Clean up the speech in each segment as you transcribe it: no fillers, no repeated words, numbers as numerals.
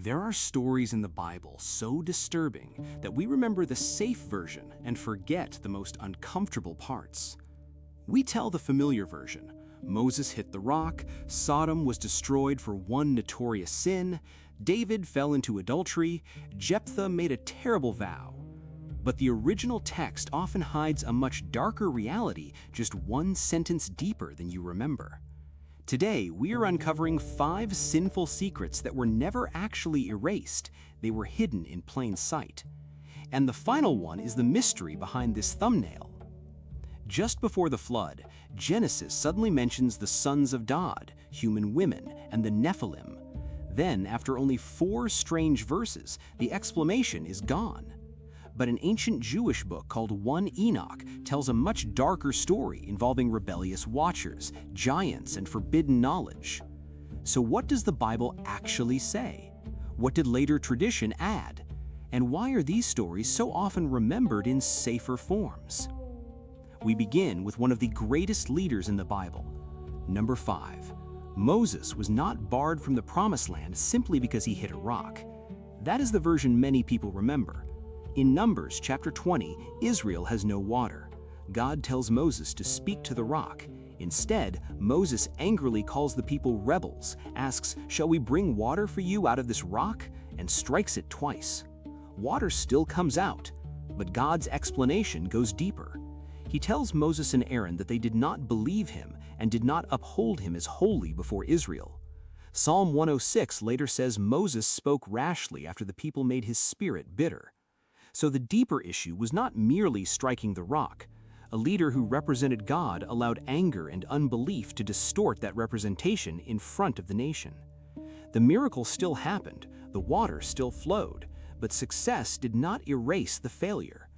There are stories in the Bible so disturbing that we remember the safe version and forget the most uncomfortable parts. We tell the familiar version. Moses hit the rock, Sodom was destroyed for one notorious sin, David fell into adultery, Jephthah made a terrible vow. But the original text often hides a much darker reality just one sentence deeper than you remember. Today, we are uncovering 5 sinful secrets that were never actually erased. They were hidden in plain sight. And the final one is the mystery behind this thumbnail. Just before the flood, Genesis suddenly mentions the sons of God, human women, and the Nephilim. Then, after only 4 strange verses, the explanation is gone. But an ancient Jewish book called 1 Enoch tells a much darker story involving rebellious watchers, giants, and forbidden knowledge. So what does the Bible actually say? What did later tradition add? And why are these stories so often remembered in safer forms? We begin with one of the greatest leaders in the Bible. Number 5. Moses was not barred from the Promised Land simply because he hit a rock. That is the version many people remember. In Numbers chapter 20, Israel has no water. God tells Moses to speak to the rock. Instead, Moses angrily calls the people rebels, asks, "Shall we bring water for you out of this rock?" and strikes it twice. Water still comes out, but God's explanation goes deeper. He tells Moses and Aaron that they did not believe him and did not uphold him as holy before Israel. Psalm 106 later says Moses spoke rashly after the people made his spirit bitter. So the deeper issue was not merely striking the rock. A leader who represented God allowed anger and unbelief to distort that representation in front of the nation. The miracle still happened, the water still flowed, but success did not erase the failure.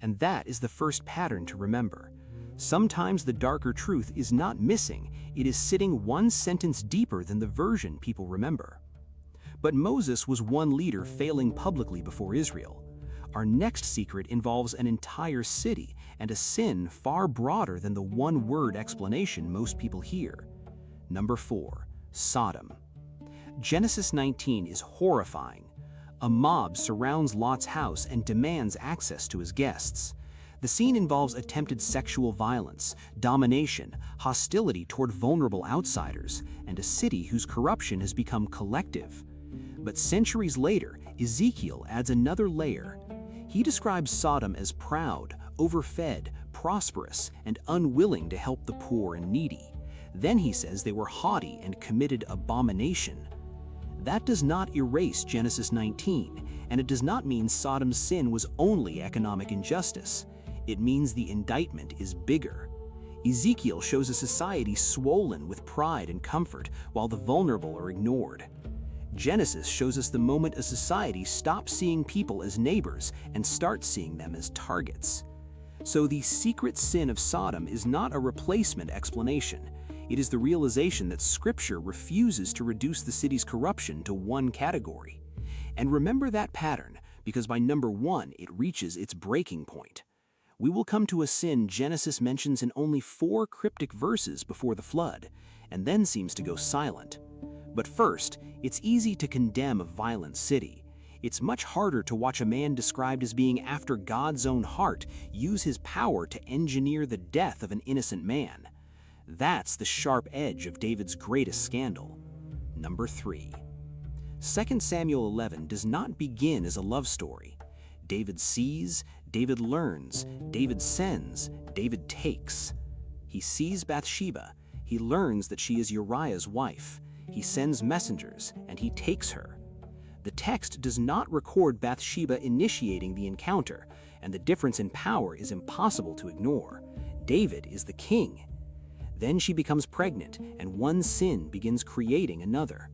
And that is the first pattern to remember. Sometimes the darker truth is not missing, it is sitting one sentence deeper than the version people remember. But Moses was one leader failing publicly before Israel. Our next secret involves an entire city and a sin far broader than the one-word explanation most people hear. Number 4. Sodom. Genesis 19 is horrifying. A mob surrounds Lot's house and demands access to his guests. The scene involves attempted sexual violence, domination, hostility toward vulnerable outsiders, and a city whose corruption has become collective. But centuries later, Ezekiel adds another layer. He describes Sodom as proud, overfed, prosperous, and unwilling to help the poor and needy. Then he says they were haughty and committed abomination. That does not erase Genesis 19, and it does not mean Sodom's sin was only economic injustice. It means the indictment is bigger. Ezekiel shows a society swollen with pride and comfort, while the vulnerable are ignored. Genesis shows us the moment a society stops seeing people as neighbors and starts seeing them as targets. So the secret sin of Sodom is not a replacement explanation. It is the realization that Scripture refuses to reduce the city's corruption to one category. And remember that pattern, because by number 1 it reaches its breaking point. We will come to a sin Genesis mentions in only 4 cryptic verses before the flood, and then seems to go silent. But first, it's easy to condemn a violent city. It's much harder to watch a man described as being after God's own heart use his power to engineer the death of an innocent man. That's the sharp edge of David's greatest scandal. Number 3. 2 Samuel 11 does not begin as a love story. David sees, David learns, David sends, David takes. He sees Bathsheba. He learns that she is Uriah's wife. He sends messengers, and he takes her. The text does not record Bathsheba initiating the encounter, and the difference in power is impossible to ignore. David is the king. Then she becomes pregnant, and one sin begins creating another.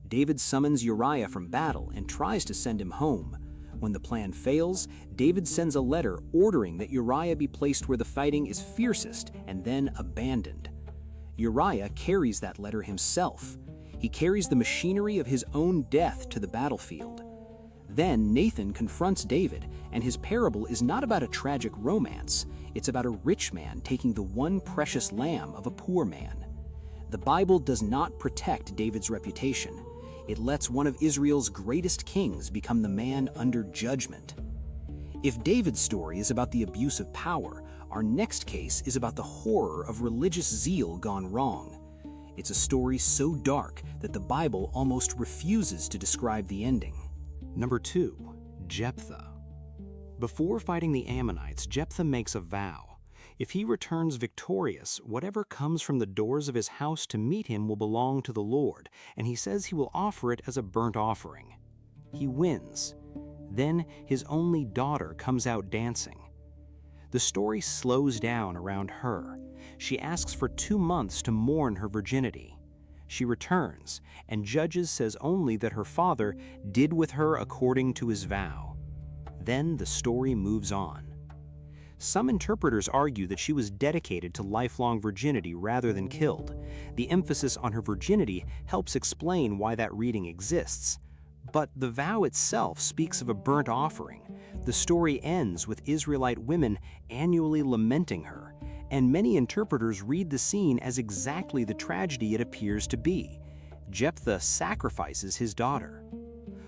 David summons Uriah from battle and tries to send him home. When the plan fails, David sends a letter ordering that Uriah be placed where the fighting is fiercest and then abandoned. Uriah carries that letter himself. He carries the machinery of his own death to the battlefield. Then Nathan confronts David, and his parable is not about a tragic romance. It's about a rich man taking the one precious lamb of a poor man. The Bible does not protect David's reputation. It lets one of Israel's greatest kings become the man under judgment. If David's story is about the abuse of power, our next case is about the horror of religious zeal gone wrong. It's a story so dark that the Bible almost refuses to describe the ending. Number 2. Jephthah. Before fighting the Ammonites, Jephthah makes a vow. If he returns victorious, whatever comes from the doors of his house to meet him will belong to the Lord, and he says he will offer it as a burnt offering. He wins. Then his only daughter comes out dancing. The story slows down around her. She asks for 2 months to mourn her virginity. She returns, and Judges says only that her father did with her according to his vow. Then the story moves on. Some interpreters argue that she was dedicated to lifelong virginity rather than killed. The emphasis on her virginity helps explain why that reading exists. But the vow itself speaks of a burnt offering. The story ends with Israelite women annually lamenting her, and many interpreters read the scene as exactly the tragedy it appears to be. Jephthah sacrifices his daughter.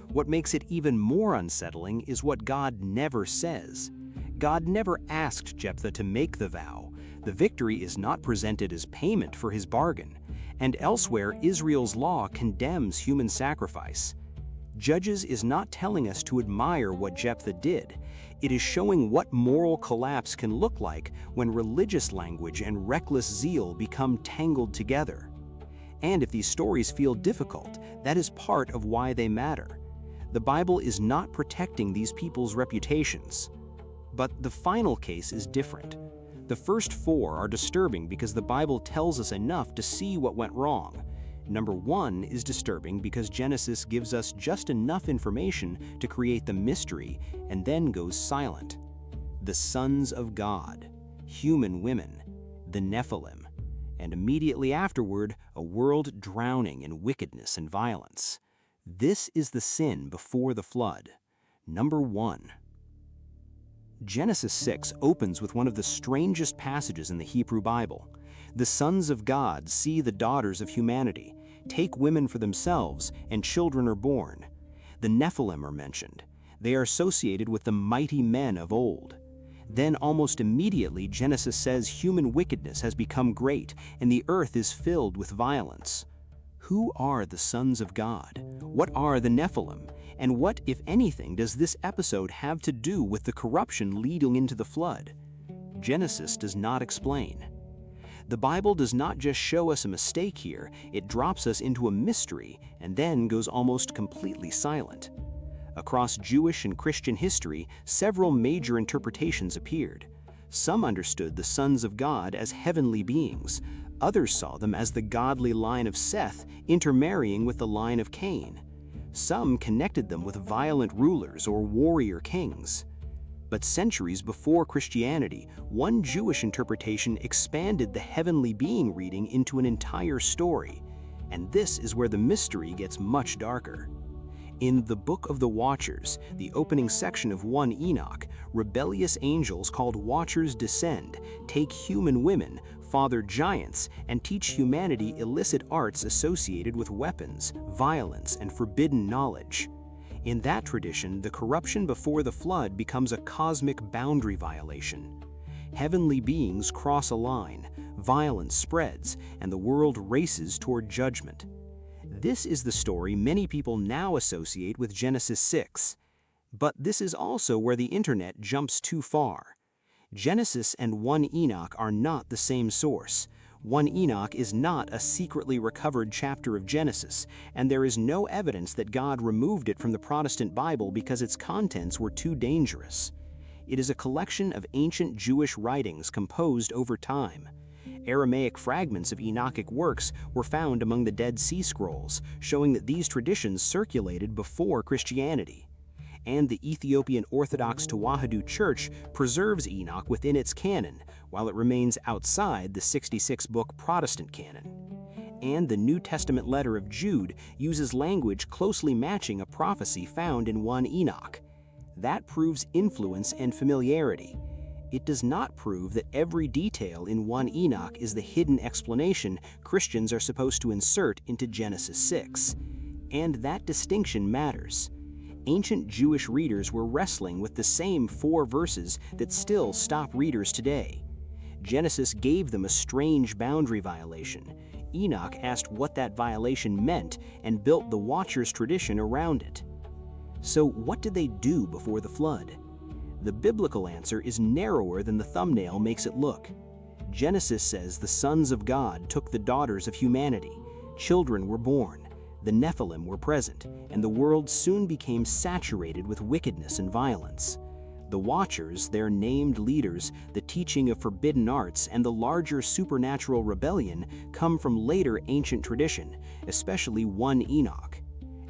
What makes it even more unsettling is what God never says. God never asked Jephthah to make the vow. The victory is not presented as payment for his bargain, and elsewhere Israel's law condemns human sacrifice. Judges is not telling us to admire what Jephthah did. It is showing what moral collapse can look like when religious language and reckless zeal become tangled together. And if these stories feel difficult, that is part of why they matter. The Bible is not protecting these people's reputations. But the final case is different. The first 4 are disturbing because the Bible tells us enough to see what went wrong. Number 1 is disturbing because Genesis gives us just enough information to create the mystery and then goes silent. The sons of God, human women, the Nephilim, and immediately afterward, a world drowning in wickedness and violence. This is the sin before the flood. Number 1. Genesis 6 opens with one of the strangest passages in the Hebrew Bible. The sons of God see the daughters of humanity, take women for themselves, and children are born. The Nephilim are mentioned. They are associated with the mighty men of old. Then almost immediately Genesis says human wickedness has become great, and the earth is filled with violence. Who are the sons of God? What are the Nephilim? And what, if anything, does this episode have to do with the corruption leading into the flood? Genesis does not explain. The Bible does not just show us a mistake here, it drops us into a mystery and then goes almost completely silent. Across Jewish and Christian history, several major interpretations appeared. Some understood the sons of God as heavenly beings. Others saw them as the godly line of Seth intermarrying with the line of Cain. Some connected them with violent rulers or warrior kings. But centuries before Christianity, one Jewish interpretation expanded the heavenly being reading into an entire story, and this is where the mystery gets much darker. In the Book of the Watchers, the opening section of 1 Enoch, rebellious angels called Watchers descend, take human women, father giants, and teach humanity illicit arts associated with weapons, violence, and forbidden knowledge. In that tradition, the corruption before the flood becomes a cosmic boundary violation. Heavenly beings cross a line, violence spreads, and the world races toward judgment. This is the story many people now associate with Genesis 6. But this is also where the internet jumps too far. Genesis and 1 Enoch are not the same source. 1 Enoch is not a secretly recovered chapter of Genesis, and there is no evidence that God removed it from the Protestant Bible because its contents were too dangerous. It is a collection of ancient Jewish writings composed over time. Aramaic fragments of Enochic works were found among the Dead Sea Scrolls, showing that these traditions circulated before Christianity. And the Ethiopian Orthodox Tewahedo Church preserves Enoch within its canon, while it remains outside the 66-book Protestant canon. And the New Testament letter of Jude uses language closely matching a prophecy found in 1 Enoch. That proves influence and familiarity. It does not prove that every detail in 1 Enoch is the hidden explanation Christians are supposed to insert into Genesis 6. and that distinction matters. Ancient Jewish readers were wrestling with the same 4 verses that still stop readers today. Genesis gave them a strange boundary violation. Enoch asked what that violation meant and built the Watcher's tradition around it. So what did they do before the flood? The biblical answer is narrower than the thumbnail makes it look. Genesis says the sons of God took the daughters of humanity. Children were born, the Nephilim were present, and the world soon became saturated with wickedness and violence. The Watchers, their named leaders, the teaching of forbidden arts, and the larger supernatural rebellion come from later ancient tradition, especially 1 Enoch.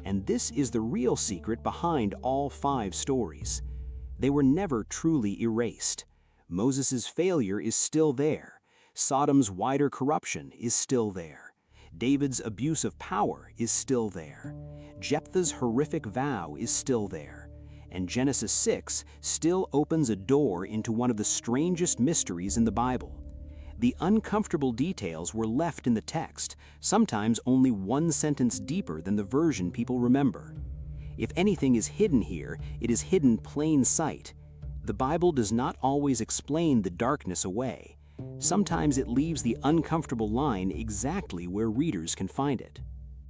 And this is the real secret behind all 5 stories. They were never truly erased. Moses' failure is still there. Sodom's wider corruption is still there. David's abuse of power is still there. Jephthah's horrific vow is still there. And Genesis 6 still opens a door into one of the strangest mysteries in the Bible. The uncomfortable details were left in the text, sometimes only 1 sentence deeper than the version people remember. If anything is hidden here, it is hidden plain sight. The Bible does not always explain the darkness away. Sometimes it leaves the uncomfortable line exactly where readers can find it.